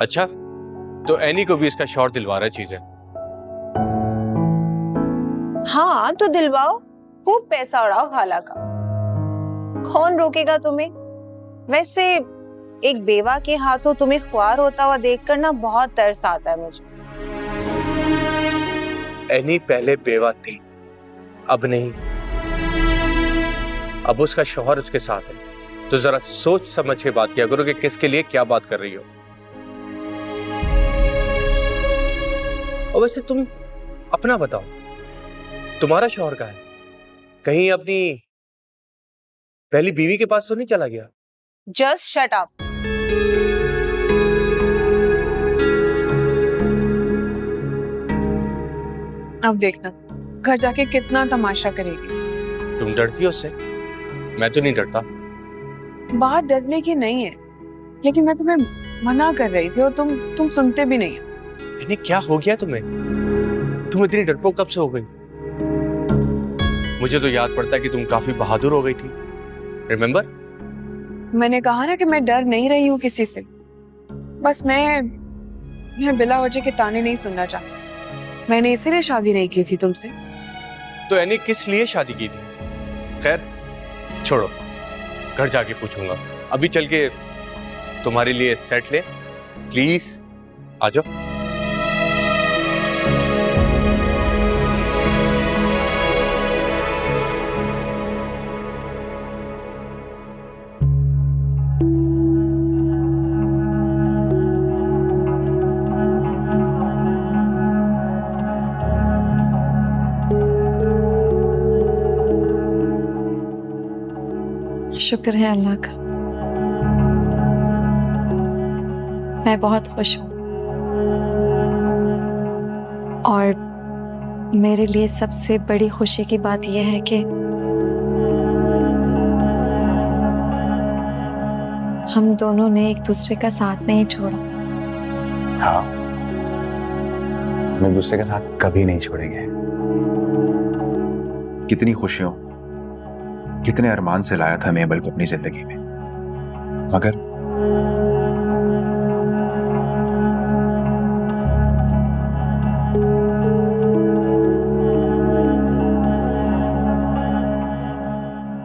अच्छा, तो एनी को भी इसका शौहर दिलवा रहा है चीजें। हाँ तो दिलवाओ, खूब पैसा उड़ाओ खाला का, कौन रोकेगा तुम्हें। वैसे एक बेवा के हाथों तुम्हें ख्वार होता हुआ देखकर ना बहुत तरस आता है मुझे। एनी पहले बेवा थी, अब नहीं। अब उसका शौहर उसके साथ है, तो जरा सोच समझ के बात किया करो कि किसके लिए क्या बात कर रही हो। और वैसे तुम अपना बताओ, तुम्हारा शौहर कहाँ है? कहीं अपनी पहली बीवी के पास तो नहीं चला गया? Just shut up. अब देखना घर जाके कितना तमाशा करेगी। तुम डरती हो उससे? मैं तो नहीं डरता। बात डरने की नहीं है, लेकिन मैं तुम्हें मना कर रही थी और तुम सुनते भी नहीं हो। इन्हें क्या हो गया तुम्हें? तुम इतनी डरपोक कब से हो गई? मुझे तो याद पड़ता है कि तुम काफी बहादुर हो गई थी, रिमेम्बर? मैंने कहा ना कि मैं डर नहीं रही हूँ किसी से, बस मैं बिला वजह के ताने नहीं सुनना चाहती। मैंने इसीलिए शादी नहीं की थी तुमसे। तो एनी किस लिए शादी की थी? खैर छोड़ो, घर जाके पूछूंगा। अभी चल के तुम्हारे लिए सेट ले, प्लीज आ जाओ। शुक्र है अल्लाह का, मैं बहुत खुश हूँ। और मेरे लिए सबसे बड़ी खुशी की बात यह है कि हम दोनों ने एक दूसरे का साथ नहीं छोड़ा। हाँ, हम एक दूसरे का साथ कभी नहीं छोड़ेंगे। कितनी खुशियों, कितने अरमान से लाया था मेबल को अपनी जिंदगी में, मगर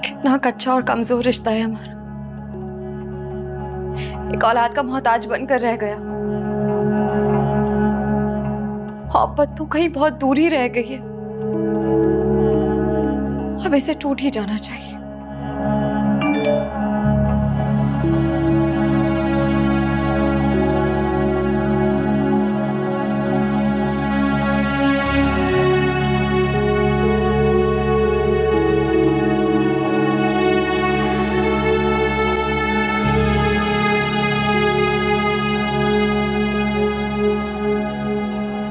कितना कच्चा और कमजोर रिश्ता है हमारा, एक औलाद का मोहताज बनकर रह गया। मोहब्बत तो कहीं बहुत दूर ही रह गई है, अब इसे टूट ही जाना चाहिए।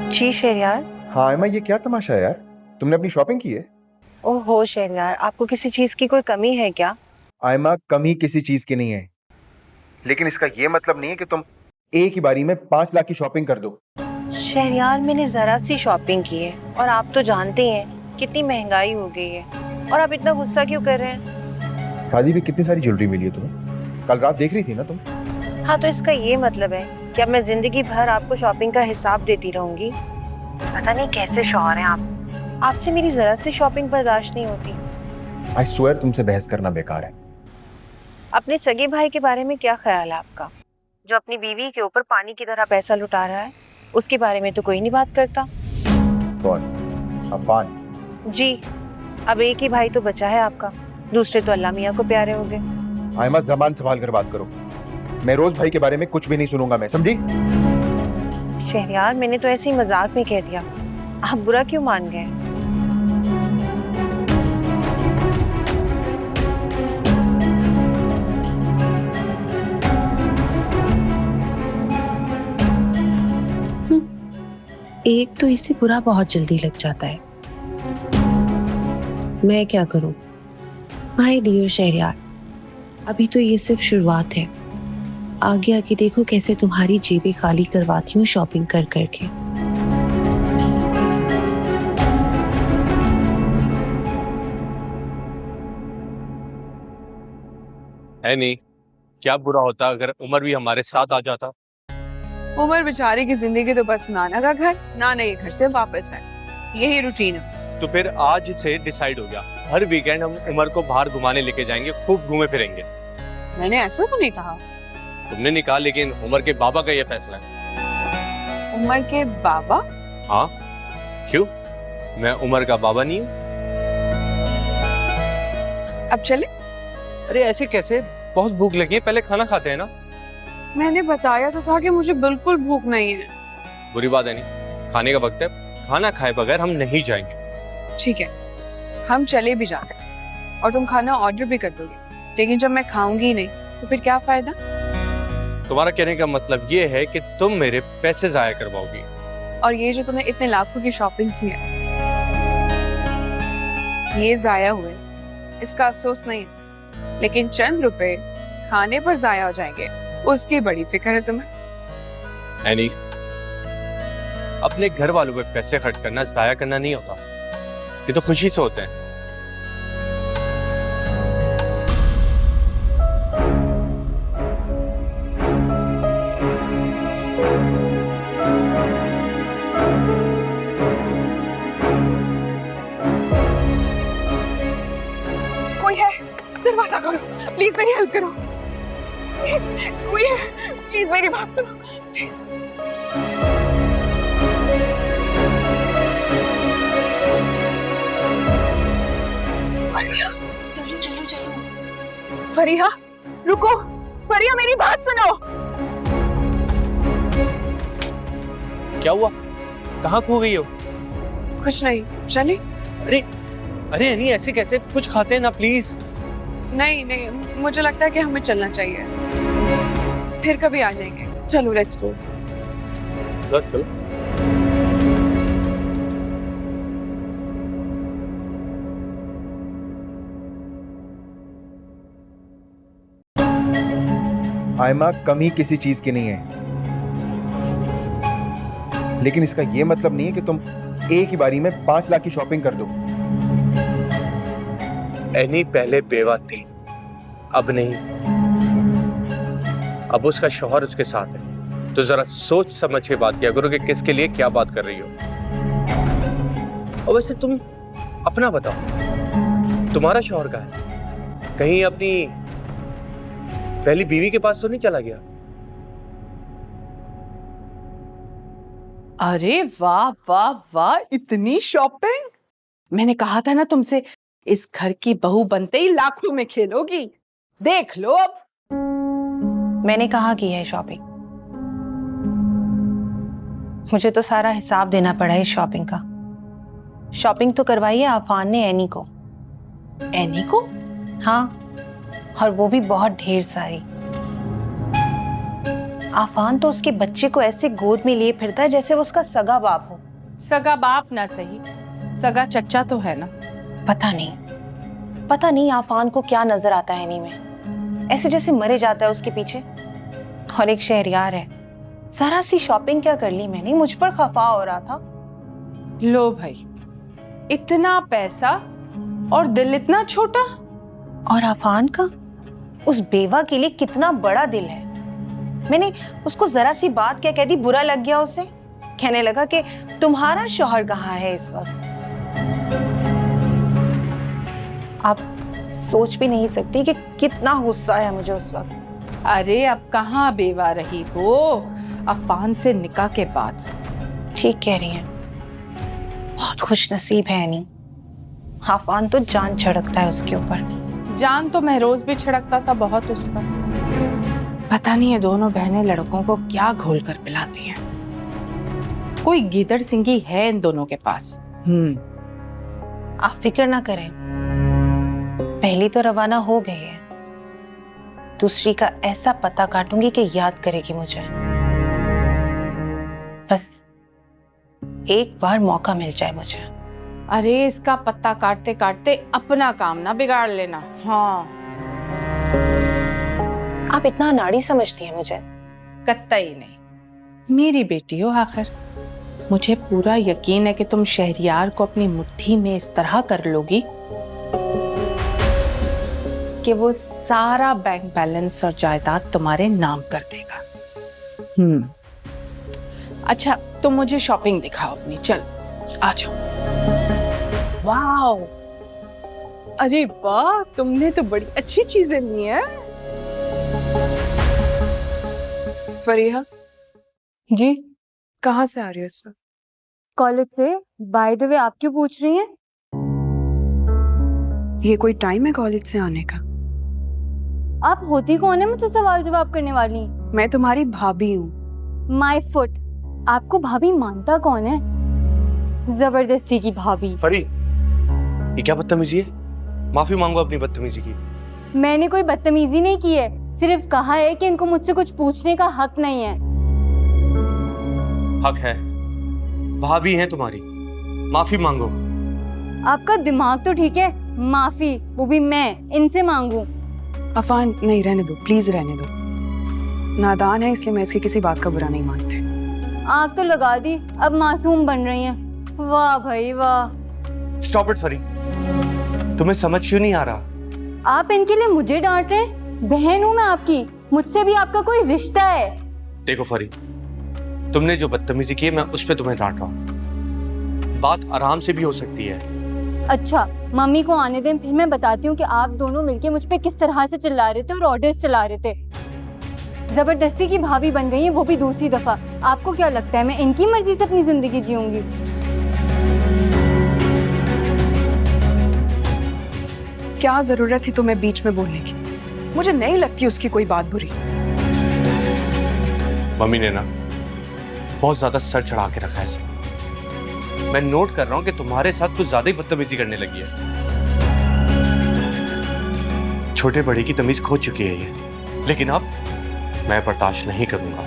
जी शहरयार। हाँ एमा, ये क्या तमाशा है यार? तुमने अपनी शॉपिंग की है? ओहो शहरयार, आपको किसी चीज की कोई कमी है क्या? आयमा, कमी किसी चीज की नहीं है, लेकिन इसका ये मतलब नहीं है कि तुम एक ही बारी में 5 लाख की शॉपिंग कर दो। शहरयार, मैंने जरा सी शॉपिंग की है और आप तो जानते हैं कितनी महंगाई हो गई है, और आप इतना गुस्सा क्यों कर रहे हैं? शादी में कितनी सारी ज्वेलरी मिली है तुम्हें? कल रात देख रही थी ना तुम? हाँ तो इसका ये मतलब है कि अब मैं जिंदगी भर आपको शॉपिंग का हिसाब देती रहूंगी? पता नहीं कैसे शौहर हैं आप, आपसे मेरी जरा सी शॉपिंग बर्दाश्त नहीं होती। आई स्वेयर तुमसे बहस करना बेकार है। अपने सगे भाई के बारे में क्या ख्याल है आपका, जो अपनी बीवी के ऊपर पानी की तरह पैसा लुटा रहा है? उसके बारे में तो कोई नहीं बात करता। कौन? अफान? जी, अब एक ही भाई तो बचा है आपका, दूसरे तो अल्लाह मियाँ को प्यारे हो गए। आयमा, ज़बान संभाल कर बात करो। मैं रोज भाई के बारे में कुछ भी नहीं सुनूंगा, मैं समझी? शहरयार, मैंने तो ऐसे ही मजाक में कह दिया, आप बुरा क्यों मान गए? एक तो इसे बुरा बहुत जल्दी लग जाता है, मैं क्या करूं? माय डियर शहरयार, अभी तो ये सिर्फ शुरुआत है, आगे आगे देखो कैसे तुम्हारी जेबें खाली करवाती हूँ शॉपिंग कर करके। है नहीं, क्या बुरा होता अगर उमर भी हमारे साथ आ जाता? उमर बेचारे की जिंदगी तो बस नाना का घर, नाना के घर से वापस है, यही रूटीन है उसकी। तो फिर आज से डिसाइड हो गया, हर वीकेंड हम उमर को बाहर घुमाने लेके जाएंगे, खूब घूमे फिरेंगे। मैंने ऐसा तो नहीं कहा। तुमने नहीं कहा, लेकिन उमर के बाबा का ये फैसला है। उमर के बाबा? हाँ, क्यों? मैं उमर का बाबा नहीं हूँ? अब चले? अरे ऐसे कैसे, बहुत भूख लगी है, पहले खाना खाते हैं ना। मैंने बताया तो था कि मुझे बिल्कुल भूख नहीं है। बुरी बात है नहीं, खाने का वक्त है, खाना खाए बगैर हम नहीं जाएंगे। ठीक है, हम चले भी जाते हैं और तुम खाना ऑर्डर भी कर दोगे, लेकिन जब मैं खाऊंगी ही नहीं तो फिर क्या फायदा? तुम्हारा कहने का मतलब ये है कि तुम मेरे पैसे जाया करवाओगी। और ये जो तुमने इतने लाखों की शॉपिंग की है, ये जाया हुए, इसका अफसोस नहीं है, लेकिन चंद रुपए खाने पर जाया हो जाएंगे, उसकी बड़ी फिक्र है तुम्हें। एनी, अपने घर वालों पे पैसे खर्च करना जाया करना नहीं होता, ये तो खुशी से होते हैं। कोई है? दरवाजा खोलो प्लीज, मेरी हेल्प करो प्लीज। कोई है? प्लीज मेरी बात सुनो प्लीज। फरिया, चलो चलो चलो। फरिया रुको, फरिया मेरी बात सुनो। क्या हुआ, कहाँ खो गई हो? कुछ नहीं, चले? अरे अरे एनी, ऐसे कैसे, कुछ खाते हैं ना प्लीज। नहीं नहीं, मुझे लगता है कि हमें चलना चाहिए, फिर कभी आ जाएंगे। चलो लेट्स गो। चलो। आयमा, कमी किसी चीज की नहीं है, लेकिन इसका ये मतलब नहीं है कि तुम एक ही बारी में 5 लाख की शॉपिंग कर दो। एनी पहले बेवा थी, अब नहीं। अब उसका शौहर उसके साथ है, तो जरा सोच समझ के बात किया करो कि किसके लिए क्या बात कर रही हो। और वैसे तुम अपना बताओ, तुम्हारा शौहर कहाँ है? कहीं अपनी पहली बीवी के पास तो नहीं चला गया? अरे वाह वाह वाह, इतनी शॉपिंग! मैंने कहा था ना तुमसे, इस घर की बहू बनते ही लाखों में खेलोगी। देख लो अब। मैंने कहा की है शॉपिंग, मुझे तो सारा हिसाब देना पड़ा है शॉपिंग का। शॉपिंग तो करवाई है आफान ने एनी को। एनी को? हाँ, और वो भी बहुत ढेर सारी। आफान तो उसके बच्चे को ऐसे गोद में लिए फिरता है जैसे वो उसका सगा बाप हो। सगा बाप ना सही, सगा चच्चा तो है ना। पता नहीं आफान को क्या नजर आता है एनी में, ऐसे जैसे मरे जाता है उसके पीछे। और एक शहरियार है, जरा सी शॉपिंग क्या कर ली मैंने, मुझ पर खफा हो रहा था। लो भाई, इतना पैसा और दिल इतना छोटा। और आफान का उस बेवा के लिए कितना बड़ा दिल है। मैंने उसको जरा सी बात क्या कह दी, बुरा लग गया उसे। कहने लगा कि तुम्हारा शौहर कहाँ है इस वक्त। आप सोच भी नहीं सकती कि कितना गुस्सा है मुझे उस वक्त। अरे अब कहाँ बेवा रही वो, अफान से निकाह के बाद। ठीक कह रही हैं, बहुत खुश नसीब है एनी। आफान तो जान छिड़कता है उसके ऊपर। जान तो महरोज भी छिड़कता था बहुत उस पर। पता नहीं ये दोनों बहनें लड़कों को क्या घोल कर पिलाती हैं। कोई गीदड़ सिंगी है इन दोनों के पास। आप फिक्र ना करें, पहली तो रवाना हो गई है, दूसरी का ऐसा पता काटूंगी कि याद करेगी मुझे। बस एक बार मौका मिल जाए मुझे। अरे इसका पत्ता काटते काटते अपना काम ना बिगाड़ लेना। हाँ, आप इतना अनाड़ी समझती हैं मुझे? कतई नहीं, मेरी बेटी हो आखिर। मुझे पूरा यकीन है कि तुम शहरियार को अपनी मुट्ठी में इस तरह कर लोगी कि वो सारा बैंक बैलेंस और जायदाद तुम्हारे नाम कर देगा। अच्छा तुम मुझे शॉपिंग दिखाओ अपनी, चल आ जाओ। वाह, अरे वाह, तुमने तो बड़ी अच्छी चीजें ली हैं। फरीहा, जी कहाँ से आ रही हो इस वक्त? कॉलेज से। बाय द वे आप क्यों पूछ रही हैं? ये कोई टाइम है कॉलेज से आने का? आप होती कौन है मुझसे सवाल जवाब करने वाली? मैं तुम्हारी भाभी हूँ। माय फुट, आपको भाभी मानता कौन है? जबरदस्ती की भाभी। फरी, ये क्या बदतमीजी है? माफी मांगो अपनी बदतमीजी की। मैंने कोई बदतमीजी नहीं की है, सिर्फ कहा है कि इनको मुझसे कुछ पूछने का हक नहीं है। हक है, भाभी हैं तुम्हारी, माफी मांगो। आपका दिमाग तो ठीक है, माफी वो भी मैं इनसे मांगू? अफान, नहीं रहने दो, प्लीज रहने दो। नादान है इसलिए मैं इसकी किसी बात का बुरा नहीं मानती। आग तो लगा दी, अब मासूम बन रही हैं। वाह भाई वाह। स्टॉप इट फरी, तुम्हें समझ क्यों नहीं आ रहा? आप इनके लिए मुझे डांट रहे हैं? बहन हूं मैं आपकी, मुझसे भी आपका कोई रिश्ता है? देखो फरी, तुमने जो बदतमीजी की है मैं उस पर तुम्हें डांट रहा हूँ। बात आराम से भी हो सकती है। अच्छा मम्मी को आने दें, फिर मैं बताती हूँ कि आप दोनों मिलके मुझ पे किस तरह से चिल्ला रहे थे और ऑर्डर्स चला रहे थे। जबरदस्ती की भाभी बन गई है, वो भी दूसरी दफा। आपको क्या लगता है मैं इनकी मर्जी से अपनी जिंदगी जीऊंगी? क्या जरूरत थी तुम्हें बीच में बोलने की? मुझे नहीं लगती उसकी कोई बात बुरी। मम्मी ने ना बहुत ज्यादा सर चढ़ा के रखा है इसे। मैं नोट कर रहा हूँ कि तुम्हारे साथ कुछ ज्यादा ही बदतमीजी करने लगी है। छोटे बड़े की तमीज खो चुकी है ये, लेकिन अब मैं बर्दाश्त नहीं करूंगा।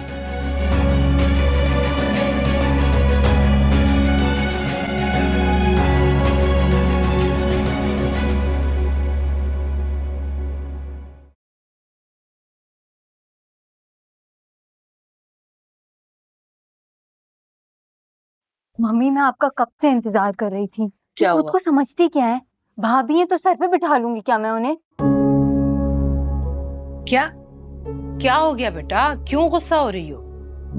मम्मी मैं आपका कब से इंतजार कर रही थी। क्या खुद हुआ? को समझती क्या है? भाभी है तो सर पे बिठा लूंगी क्या मैं उन्हें? क्या क्या हो गया बेटा, क्यों गुस्सा हो रही हो?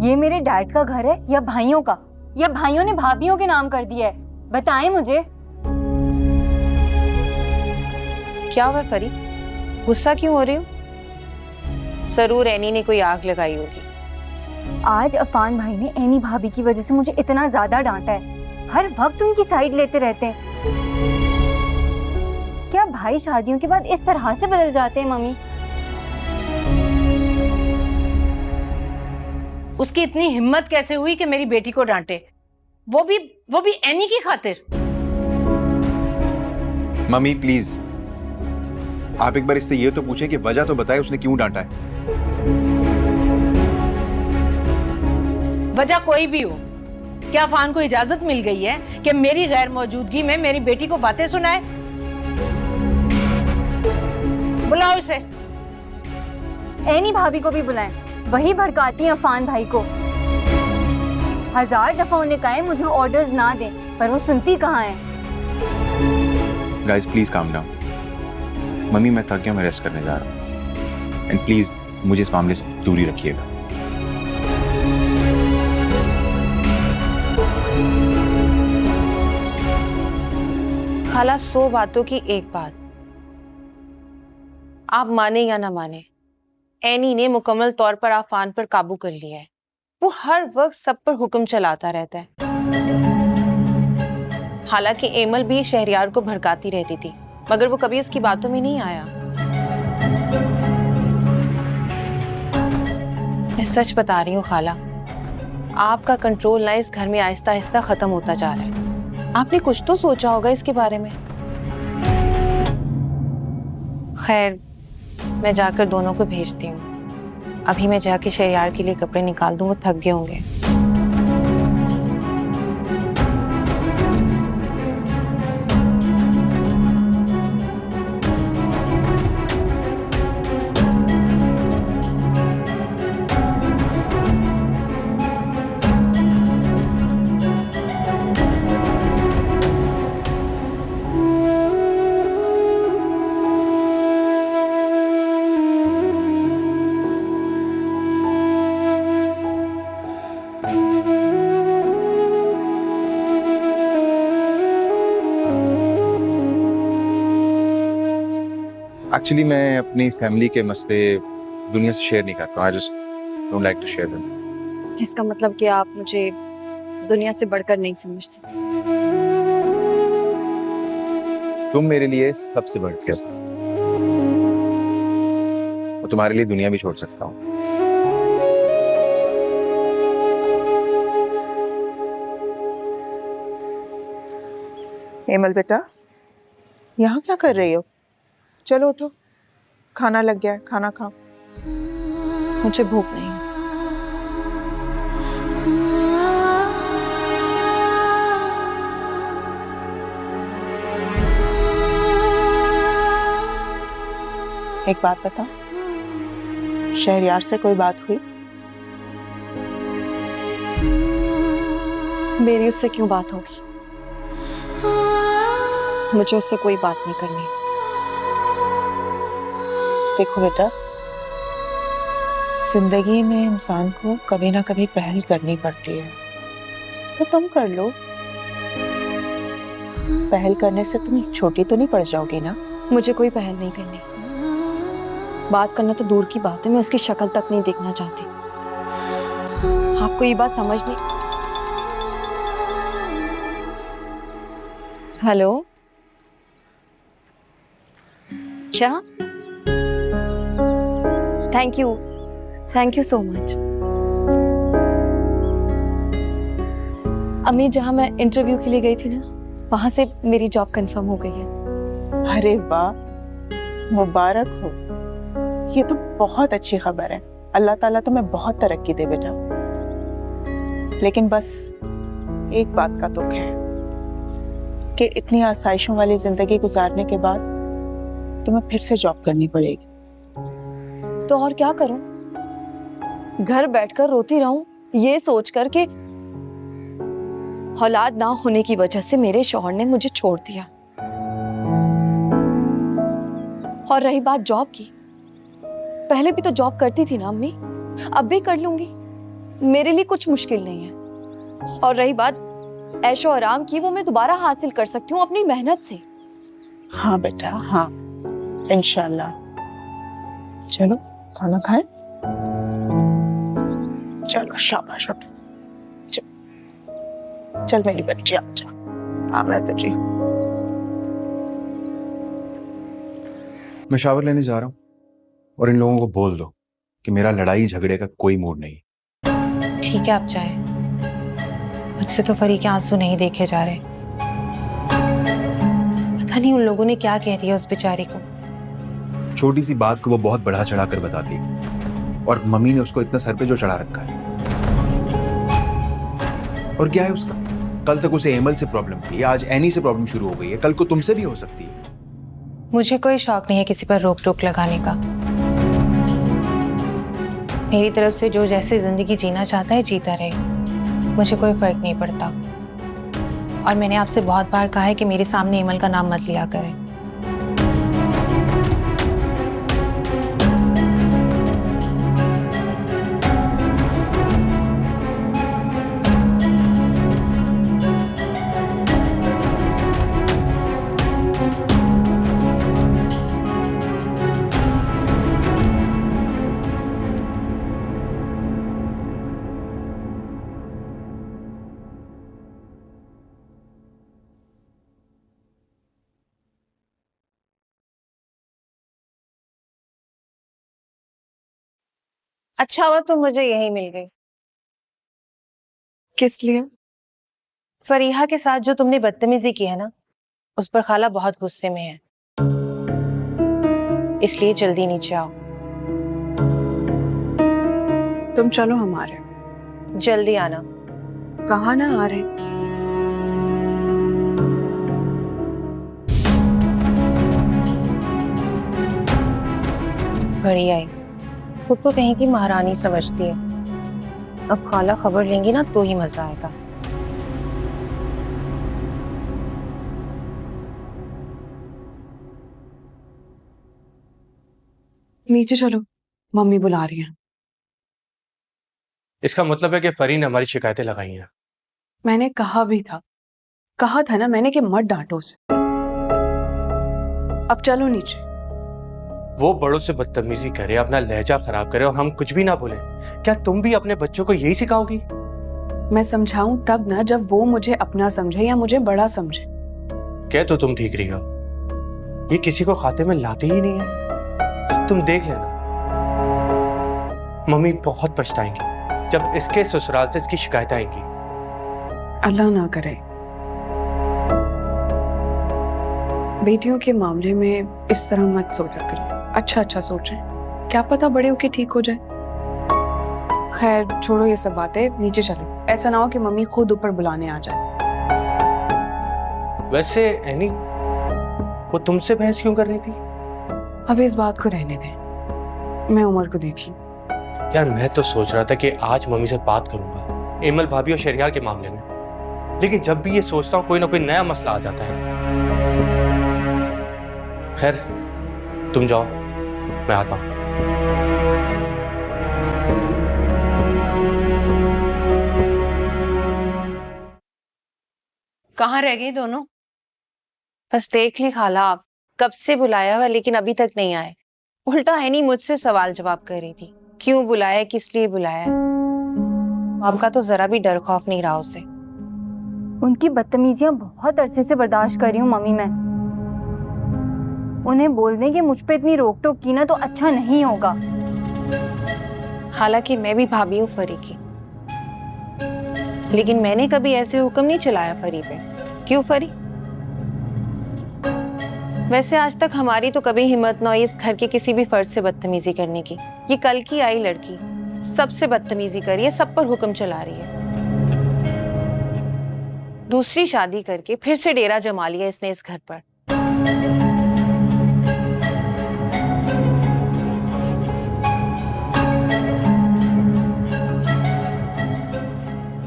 ये मेरे डैड का घर है या भाइयों का, या भाइयों ने भाभियों के नाम कर दिया है? बताएं मुझे। क्या हुआ फरी, गुस्सा क्यों हो रही हो? जरूर एनी ने कोई आग लगाई होगी। आज अफान भाई ने एनी भाभी की वजह से मुझे इतना ज्यादा डांटा है। हर वक्त उनकी साइड लेते रहते हैं। क्या भाई शादियों के बाद इस तरह से बदल जाते हैं मम्मी? उसकी इतनी हिम्मत कैसे हुई कि मेरी बेटी को डांटे, वो भी एनी की खातिर? मम्मी प्लीज, आप एक बार इससे ये तो पूछें कि वजह तो बताए उसने क्यों डांटा है। वजह कोई भी हो, क्या अफान को इजाजत मिल गई है कि मेरी गैर मौजूदगी में मेरी बेटी को बातें सुनाए? बुलाओ इसे। एनी भाभी को भी बुलाएं, वही भड़काती हैं अफान भाई को। 1000 दफा उन्हें कहा है मुझे ऑर्डर्स ना दें, पर वो सुनती कहाँ है? Guys please calm down. Mummy मैं थक गया, मैं रेस्ट करने जा रहा हूँ, एंड प्लीज मुझे इस मामले से दूरी रखिएगा। खाला 100 बातों की एक बात, आप माने या ना माने, एनी ने मुकम्मल तौर पर आफान पर काबू कर लिया है। वो हर वक्त सब पर हुक्म चलाता रहता है। हालांकि एमल भी शहरियार को भड़काती रहती थी, मगर वो कभी उसकी बातों में नहीं आया। मैं सच बता रही हूँ खाला, आपका कंट्रोल ना इस घर में आहिस्ता आहिस्ता खत्म होता जा रहा है। आपने कुछ तो सोचा होगा इसके बारे में। खैर, मैं जाकर दोनों को भेजती हूँ। अभी मैं जाके शहरियार के लिए कपड़े निकाल दूँ, वो थक गए होंगे। एक्चुअली मैं अपनी फैमिली के मसले दुनिया से शेयर नहीं करता। I just don't like to share them. इसका मतलब कि आप मुझे दुनिया से बढ़कर नहीं समझते। तुम मेरे लिए सबसे बढ़कर, और तुम्हारे लिए दुनिया भी छोड़ सकता हूँ। हेमल बेटा, यहाँ क्या कर रही हो? चलो उठो, खाना लग गया है, खाना खाओ। मुझे भूख नहीं है। एक बात बता, शहरयार से कोई बात हुई? मेरी उससे क्यों बात होगी? मुझे उससे कोई बात नहीं करनी। देखो बेटा, जिंदगी में इंसान को कभी ना कभी पहल करनी पड़ती है, तो तुम कर लो। पहल करने से तुम छोटी तो नहीं पड़ जाओगी ना? मुझे कोई पहल नहीं करनी। बात करना तो दूर की बात है, मैं उसकी शक्ल तक नहीं देखना चाहती। आपको ये बात समझ नहीं। हेलो, क्या? Thank you so much. अम्मी, जहां मैं इंटरव्यू के लिए गई थी ना, वहां से मेरी जॉब कंफर्म हो गई है। अरे वाह, मुबारक हो। ये तो बहुत अच्छी खबर है। अल्लाह ताला तुम्हें बहुत तरक्की दे बेटा। लेकिन बस एक बात का दुख है कि इतनी आसाइशों वाली जिंदगी गुजारने के बाद तुम्हें फिर से जॉब करनी पड़ेगी। तो और क्या करूं? घर बैठकर रोती रहूं ये सोचकर कि औलाद ना होने की वजह से मेरे शौहर ने मुझे छोड़ दिया। और रही बात जॉब की, पहले भी तो जॉब करती थी ना अम्मी, अब भी कर लूंगी। मेरे लिए कुछ मुश्किल नहीं है। और रही बात ऐशो आराम की, वो मैं दोबारा हासिल कर सकती हूँ अपनी मेहनत से। हाँ बेटा, हाँ, इंशाल्लाह। चलो खाना खाएं। चलो शाबाश बेटा, चल मेरी बच्ची, आ जा। हाँ मैं तो जी, मैं शावर लेने जा रहा हूँ, और इन लोगों को बोल दो कि मेरा लड़ाई झगड़े का कोई मूड नहीं। ठीक है, आप जाए। मुझसे तो फरी के आंसू नहीं देखे जा रहे। पता नहीं उन लोगों ने क्या कह दिया उस बेचारी को। छोटी सी बात को वो बहुत बढ़ा चढ़ा कर बताती, और मम्मी ने उसको इतना सर पे जो चढ़ा रखा है। और क्या है उसका? कल तक उसे एमल से प्रॉब्लम थी, आज एनी से प्रॉब्लम शुरू हो गई है, कल को तुमसे भी हो सकती है। मुझे कोई शौक नहीं है किसी पर रोक टोक लगाने का। मेरी तरफ से जो जैसे जिंदगी जीना चाहता है जीता रहे, मुझे कोई फर्क नहीं पड़ता। और मैंने आपसे बहुत बार कहा है कि मेरे सामने एमल का नाम मत लिया करें। अच्छा हुआ तो मुझे यही मिल गई। किस लिए? फरीहा के साथ जो तुमने बदतमीजी की है ना, उस पर खाला बहुत गुस्से में है। इसलिए जल्दी नीचे आओ। तुम चलो हमारे। जल्दी आना। कहाँ ना आ रहे? बढ़िया है, खुद को कहीं की महारानी समझती है। अब खाला खबर लेंगी ना तो ही मजा आएगा। नीचे चलो, मम्मी बुला रही हैं। इसका मतलब है कि फरी ने हमारी शिकायतें लगाई हैं। मैंने कहा था ना मैंने कि मत डांटो उसे। अब चलो नीचे। वो बड़ों से बदतमीजी करे, अपना लहजा खराब करे और हम कुछ भी ना बोले, क्या तुम भी अपने बच्चों को यही सिखाओगी? मैं समझाऊं तब ना जब वो मुझे अपना समझे या मुझे बड़ा समझे। क्या तो तुम ठीक रही हो, ये किसी को खाते में लाती ही नहीं है। तुम देख लेना, मम्मी बहुत पछताएंगी जब इसके ससुराल से इसकी शिकायत आएंगी। अल्लाह ना करे। बेटियों के मामले में इस तरह मत सोचा करिए, अच्छा अच्छा सोचें, क्या पता बड़े होके ठीक हो जाए। खैर छोड़ो ये सब बातें, नीचे चलो, ऐसा ना हो कि मम्मी खुद ऊपर बुलाने आ जाए। वैसे एनी, वो तुमसे बहस क्यों कर रही थी? अब इस बात को रहने दें, मैं उमर को देख लूं। यार मैं तो सोच रहा था कि आज मम्मी से बात करूंगा एमल भाभी और शहरियार के मामले में, लेकिन जब भी ये सोचता हूँ कोई ना कोई नया मसला आ जाता है। खैर तुम जाओ, मैं आता हूँ। कहाँ रह गई दोनों? बस देख ली खाला, आप कब से बुलाया हुआ लेकिन अभी तक नहीं आए। उल्टा एनी मुझसे सवाल जवाब कर रही थी, क्यों बुलाया, किस लिए बुलाया। आपका तो जरा भी डर खौफ नहीं रहा उसे। उनकी बदतमीजियां बहुत अरसे से बर्दाश्त कर रही हूँ मम्मी मैं। उन्हें बोल दें कि मुझ पे इतनी रोक टोक की ना तो अच्छा नहीं होगा। हालांकि मैं भी भाभी हूँ फरी की, लेकिन मैंने कभी ऐसे हुक्म नहीं चलाया फरी पे। क्यों फरी? वैसे आज तक हमारी तो कभी हिम्मत ना हुई इस घर के किसी भी फर्द से बदतमीजी करने की। ये कल की आई लड़की सबसे बदतमीजी करी है, सब पर हुक्म चला रही है। दूसरी शादी करके फिर से डेरा जमा लिया इसने इस घर पर।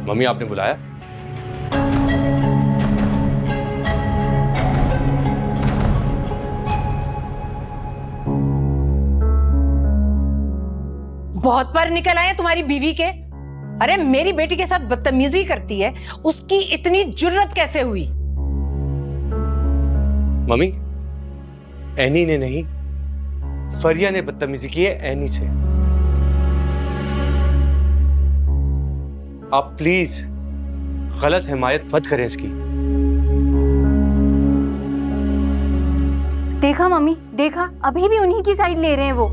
मम्मी आपने बुलाया? बहुत पर निकल आए तुम्हारी बीवी के। अरे मेरी बेटी के साथ बदतमीजी करती है, उसकी इतनी जुर्रत कैसे हुई? मम्मी एनी ने नहीं, फरिया ने बदतमीजी की है एनी से। आप प्लीज गलत हिमायत मत करें इसकी। देखा मम्मी, देखा, अभी भी उन्हीं की साइड ले रहे हैं वो।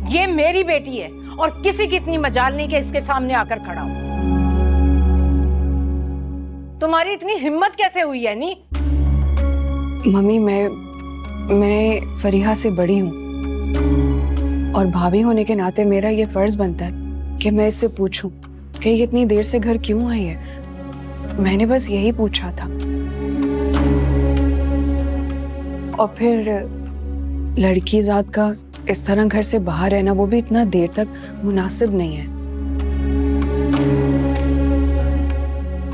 ये मेरी बेटी है और किसी की इतनी मजाल नहीं कि इसके सामने आकर खड़ा हो। तुम्हारी इतनी हिम्मत कैसे हुई है नी? मम्मी मैं फरीहा से बड़ी हूँ और भाभी होने के नाते मेरा ये फर्ज बनता है कि मैं इससे पूछूं कि ये इतनी देर से घर क्यों आई है। मैंने बस यही पूछा था। और फिर लड़की जात का इस तरह घर से बाहर रहना, वो भी इतना देर तक, मुनासिब नहीं है।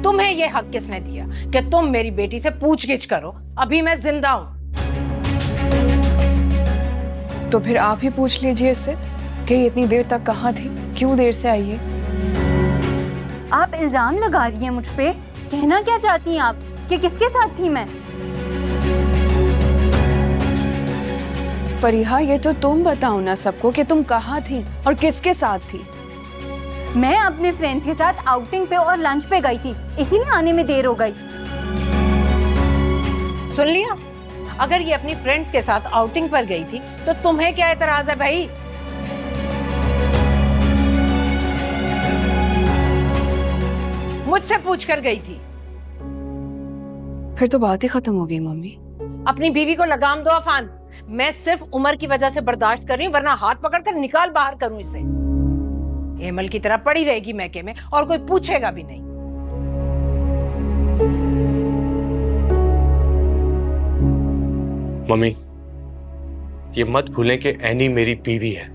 तुम्हें ये हक किसने दिया कि तुम मेरी बेटी से पूछगिछ करो? अभी मैं जिंदा हूं। तो फिर आप ही पूछ लीजिए इससे कि ये इतनी देर तक कहाँ थी, क्यों देर से आई है। आप इल्जाम लगा रही हैं मुझ पे। कहना क्या चाहती हैं आप कि किसके साथ थी मैं? फरीहा ये तो तुम बताओ ना सबको कि तुम कहाँ थी और किसके साथ थी। मैं अपने फ्रेंड्स के साथ आउटिंग पे और लंच पे गई थी, इसीलिए आने में देर हो गई। सुन लिया? अगर ये अपनी फ्रेंड्स के साथ आउटिंग पर गई थी तो तुम्हें क्या एतराज है भाई? मुझसे पूछ कर गई थी। फिर तो बात ही खत्म हो गई मम्मी। अपनी बीवी को लगाम दो अफान। मैं सिर्फ उम्र की वजह से बर्दाश्त कर रही हूँ, वरना हाथ पकड़कर निकाल बाहर करूं इसे। हेमल की तरह पड़ी रहेगी मैके में और कोई पूछेगा भी नहीं। मम्मी ये मत भूलें कि एनी मेरी बीवी है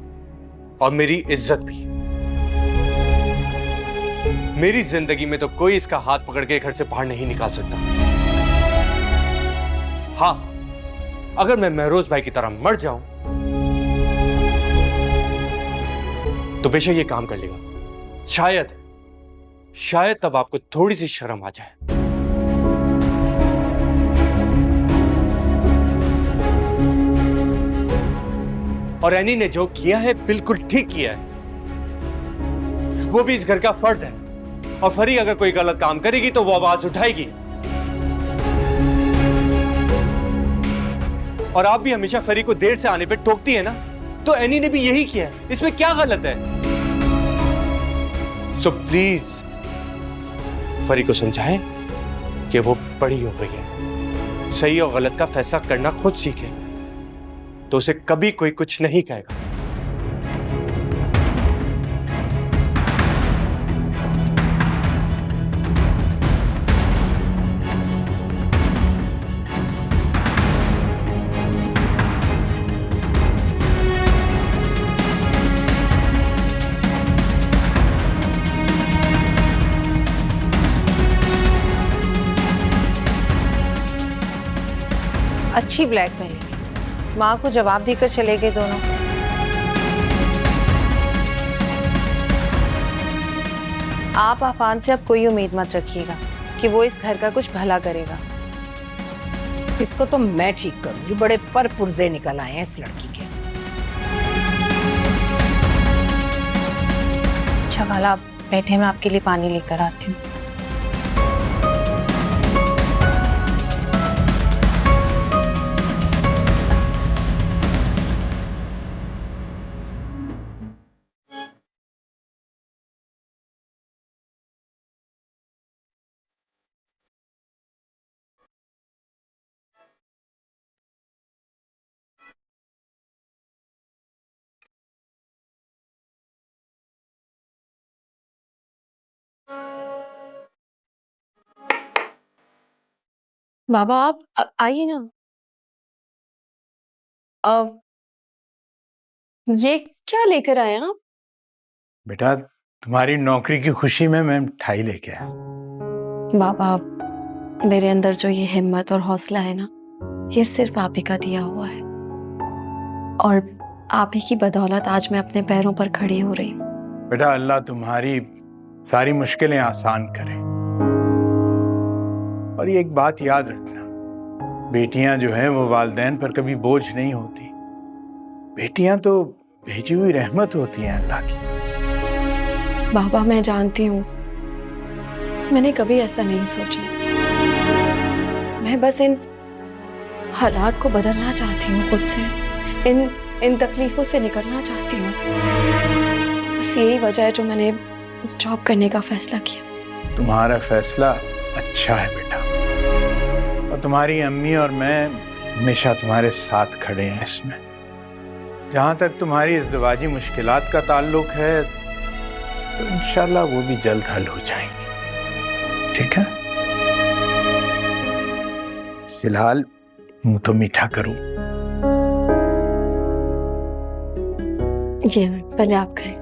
और मेरी इज्जत भी। मेरी जिंदगी में तो कोई इसका हाथ पकड़ के घर से बाहर नहीं निकाल सकता। हाँ, अगर मैं महरोज भाई की तरह मर जाऊं तो बेशक ये काम कर लेगा। शायद तब आपको थोड़ी सी शर्म आ जाए। और एनी ने जो किया है बिल्कुल ठीक किया है। वो भी इस घर का फर्द है, और फरी अगर कोई गलत काम करेगी तो वो आवाज उठाएगी। और आप भी हमेशा फरी को देर से आने पे टोकती है ना, तो एनी ने भी यही किया है। इसमें क्या गलत है? सो प्लीज फरी को समझाएं कि वो बड़ी हो गई है, सही और गलत का फैसला करना खुद सीखे, तो उसे कभी कोई कुछ नहीं कहेगा। अच्छी ब्लैकमेलिंग, माँ को जवाब देकर चले गए दोनों। आप आफान से अब कोई उम्मीद मत रखिएगा कि वो इस घर का कुछ भला करेगा। इसको तो मैं ठीक करूंगी, बड़े पर पुर्जे निकल आए हैं इस लड़की के। अच्छा खाला, आप बैठे, मैं आपके लिए पानी लेकर आती हूँ। बाबा आप आइए ना। अब ये क्या लेकर आए आप? बेटा तुम्हारी नौकरी की खुशी में मैं मिठाई लेके आया। बाबा, मेरे अंदर जो ये हिम्मत और हौसला है ना, ये सिर्फ आप ही का दिया हुआ है, और आप ही की बदौलत आज मैं अपने पैरों पर खड़ी हो रही हूँ। बेटा अल्लाह तुम्हारी सारी मुश्किलें आसान करे। और ये एक बात याद रखना, बेटियां जो हैं वो वालिदैन पर कभी बोझ नहीं होती। बेटियां तो भेजी हुई रहमत होती हैं अल्लाह की। बाबा मैं जानती हूँ, मैंने कभी ऐसा नहीं सोचा। मैं बस इन हालात को बदलना चाहती हूँ खुद से, इन तकलीफों से निकलना चाहती हूँ। बस यही वजह है जो मैंने जॉब करने का फैसला किया। तुम्हारा फैसला अच्छा है बेटा, और तुम्हारी अम्मी और मैं हमेशा तुम्हारे साथ खड़े हैं इसमें। जहाँ तक तुम्हारी इज़्दिवाजी मुश्किलात का ताल्लुक है तो इंशाल्लाह वो भी जल्द हल हो जाएंगी, ठीक है? फिलहाल मुंह तो मीठा करो। ये पहले आप खाएं।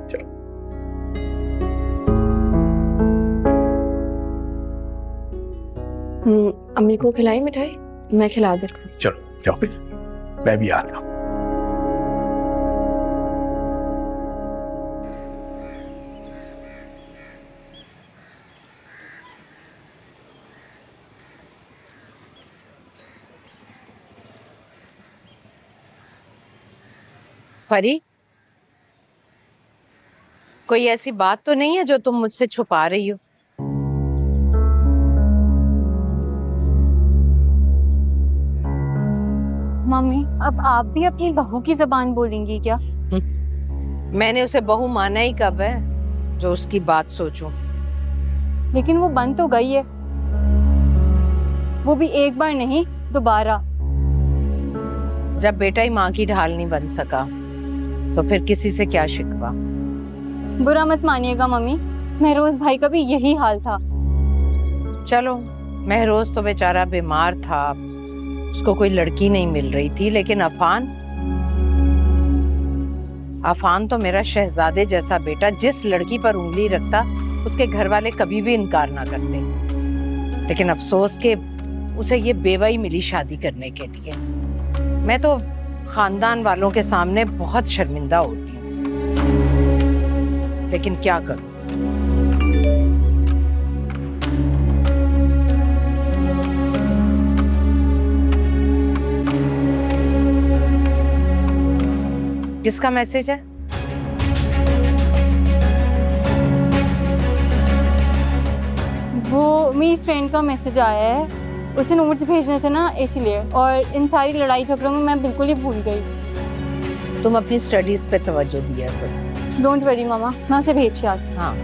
अम्मी को खिलाई मिठाई? मैं खिला देती हूँ। चलो जाओ, मैं भी आता हूँ। फरी, कोई ऐसी बात तो नहीं है जो तुम मुझसे छुपा रही हो? मम्मी, अब आप भी अपनी बहू की जबान बोलेंगी क्या? मैंने उसे बहू माना ही कब है जो उसकी बात सोचूं? लेकिन वो बन तो गई है, वो भी एक बार नहीं, दोबारा। जब बेटा ही माँ की ढाल नहीं बन सका तो फिर किसी से क्या शिकवा? बुरा मत मानिएगा मम्मी, महरोज भाई का भी यही हाल था। चलो, महरोज तो बेचारा बीमार था, उसको कोई लड़की नहीं मिल रही थी, लेकिन अफान तो मेरा शहजादे जैसा बेटा, जिस लड़की पर उंगली रखता उसके घर वाले कभी भी इनकार ना करते। लेकिन अफसोस के उसे ये बेवाई मिली शादी करने के लिए। मैं तो खानदान वालों के सामने बहुत शर्मिंदा होती हूँ, लेकिन क्या करूं? किसका मैसेज है? वो मेरी फ्रेंड का मैसेज आया है, उसे नोट्स भेजने थे ना इसलिए, और इन सारी लड़ाई झगड़ों में मैं बिल्कुल ही भूल गई। तुम अपनी स्टडीज पे तवज्जो दिया करो। डोंट वरी मामा, मैं उसे भेज के आती हूँ। हाँ।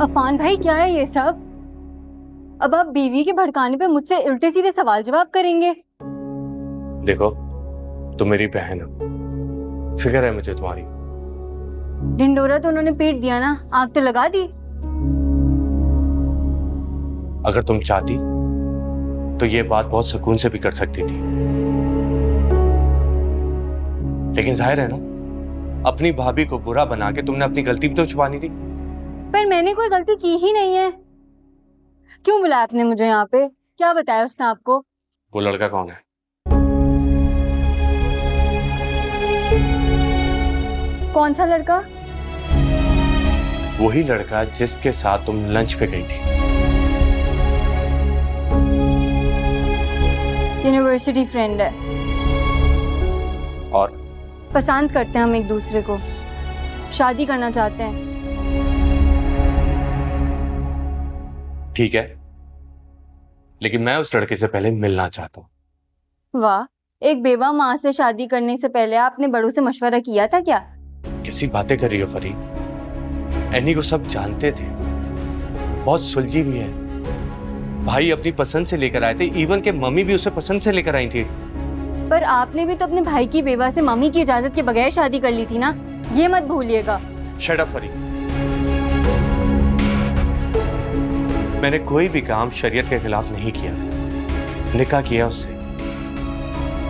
अफान भाई, क्या है ये सब? अब आप बीवी के भड़काने पे मुझसे उल्टे सीधे सवाल जवाब करेंगे? देखो, तुम मेरी बहन हो, फिक्र है मुझे तुम्हारी। ढिंडोरा तो उन्होंने पीट दिया ना, आग तो लगा दी। अगर तुम चाहती तो ये बात बहुत सुकून से भी कर सकती थी, लेकिन जाहिर है ना, अपनी भाभी को बुरा बना के तुमने अपनी गलती भी तो छुपानी थी। पर मैंने कोई गलती की ही नहीं है। क्यों बुलाया आपने मुझे यहाँ पे? क्या बताया उसने आपको? वो लड़का कौन है? कौन सा लड़का? वही लड़का जिसके साथ तुम लंच पे गई थी। यूनिवर्सिटी फ्रेंड है। और पसंद करते हैं हम एक दूसरे को, शादी करना चाहते हैं। ठीक है, लेकिन मैं उस लड़के से पहले मिलना चाहता हूँ। वाह, एक बेवा माँ से शादी करने से पहले आपने बड़ों से मशवरा किया था क्या? कैसी बातें कर रही हो फरी? एनी को सब जानते थे, बहुत सुलझी हुई है। भाई अपनी पसंद से लेकर आए थे, इवन के मम्मी भी उसे पसंद से लेकर आई थी। पर आपने भी तो अपने भाई की बेवा से मम्मी की इजाजत के बगैर शादी कर ली थी ना, ये मत भूलिएगा। शट अप फरी, मैंने कोई भी काम शरीयत के खिलाफ नहीं किया। निकाह किया उससे,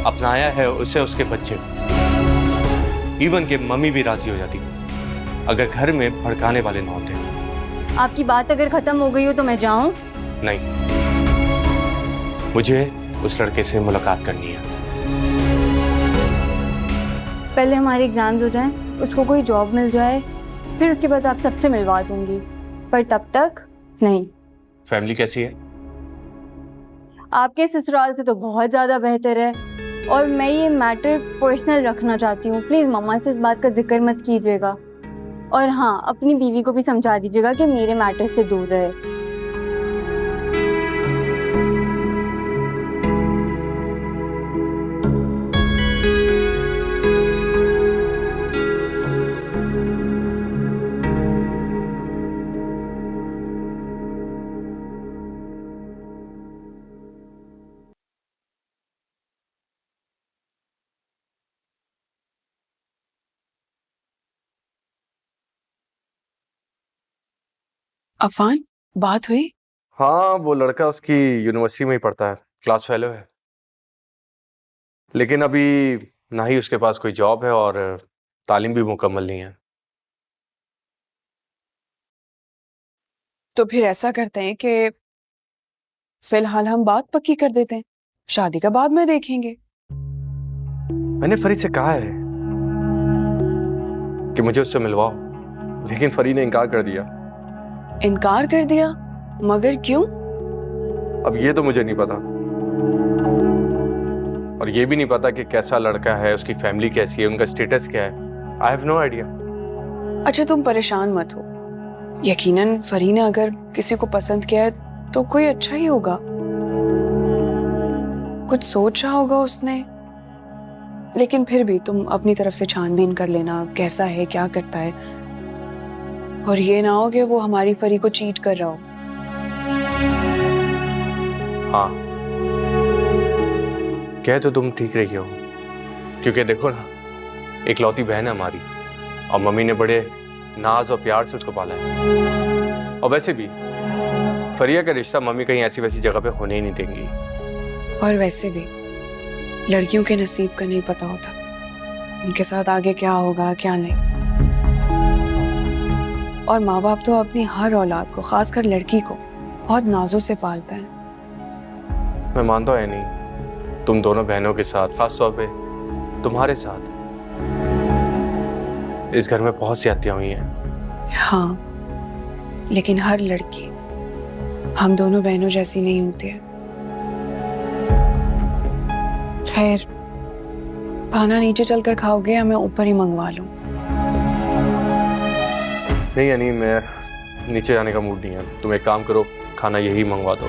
अपनाया है उसे, उसके बच्चे, इवन के मम्मी भी राजी हो जाती अगर घर में भड़काने वाले ना होते। आपकी बात अगर खत्म हो गई हो तो मैं जाऊं? नहीं, मुझे उस लड़के से मुलाकात करनी है। पहले हमारे एग्जाम्स हो जाएं, उसको कोई जॉब मिल जाए, फिर उसके बाद आप सबसे मिलवा दूंगी, पर तब तक नहीं। फैमिली कैसी है? आपके ससुराल से तो बहुत ज़्यादा बेहतर है, और मैं ये मैटर पर्सनल रखना चाहती हूँ। प्लीज़ मम्मा से इस बात का जिक्र मत कीजिएगा, और हाँ, अपनी बीवी को भी समझा दीजिएगा कि मेरे मैटर से दूर रहे। अफान, बात हुई? हाँ, वो लड़का उसकी यूनिवर्सिटी में ही पढ़ता है, क्लास फेलो है, लेकिन अभी ना ही उसके पास कोई जॉब है और तालीम भी मुकम्मल नहीं है। तो फिर ऐसा करते हैं कि फिलहाल हम बात पक्की कर देते हैं, शादी का बाद में देखेंगे। मैंने फरी से कहा है कि मुझे उससे मिलवाओ, लेकिन फरी ने इनकार कर दिया। इनकार कर दिया? मगर क्यों? अब ये तो मुझे नहीं पता, और ये भी नहीं पता कि कैसा लड़का है, उसकी फैमिली कैसी है, उनका स्टेटस क्या है। I have no idea. अच्छा, तुम परेशान मत हो, यकीनन फरी ने अगर किसी को पसंद किया है तो कोई अच्छा ही होगा, कुछ सोचा होगा उसने। लेकिन फिर भी तुम अपनी तरफ से छानबीन कर लेना, कैसा है, क्या करता है, और ये ना हो कि वो हमारी फरी को चीट कर रहा हो। हाँ, कह तो तुम ठीक रही हो, क्योंकि देखो ना, इकलौती बहन है हमारी, और मम्मी ने बड़े नाज और प्यार से उसको पाला है। और वैसे भी फरिया का रिश्ता मम्मी कहीं ऐसी वैसी जगह पे होने ही नहीं देंगी। और वैसे भी लड़कियों के नसीब का नहीं पता होता, उनके साथ आगे क्या होगा क्या नहीं। और माँ बाप तो अपनी हर औलाद को, खासकर लड़की को, बहुत नाजों से पालते हैं। मैं मानता हूँ नहीं, तुम दोनों बहनों के साथ, खास तौर पे तुम्हारे साथ इस घर में बहुत ज्यादतियां हुई हैं। हाँ, लेकिन हर लड़की हम दोनों बहनों जैसी नहीं होती है। खैर, खाना नीचे चलकर खाओगे या मैं ऊपर ही मंगवा लूं? नहीं यानी मैं नीचे जाने का मूड नहीं है। तुम एक काम करो, खाना यही मंगवा दो।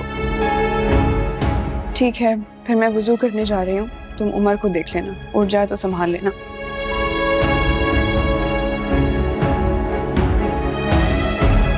ठीक है, फिर मैं वुजू करने जा रही हूँ, तुम उमर को देख लेना, उठ जाए तो संभाल लेना।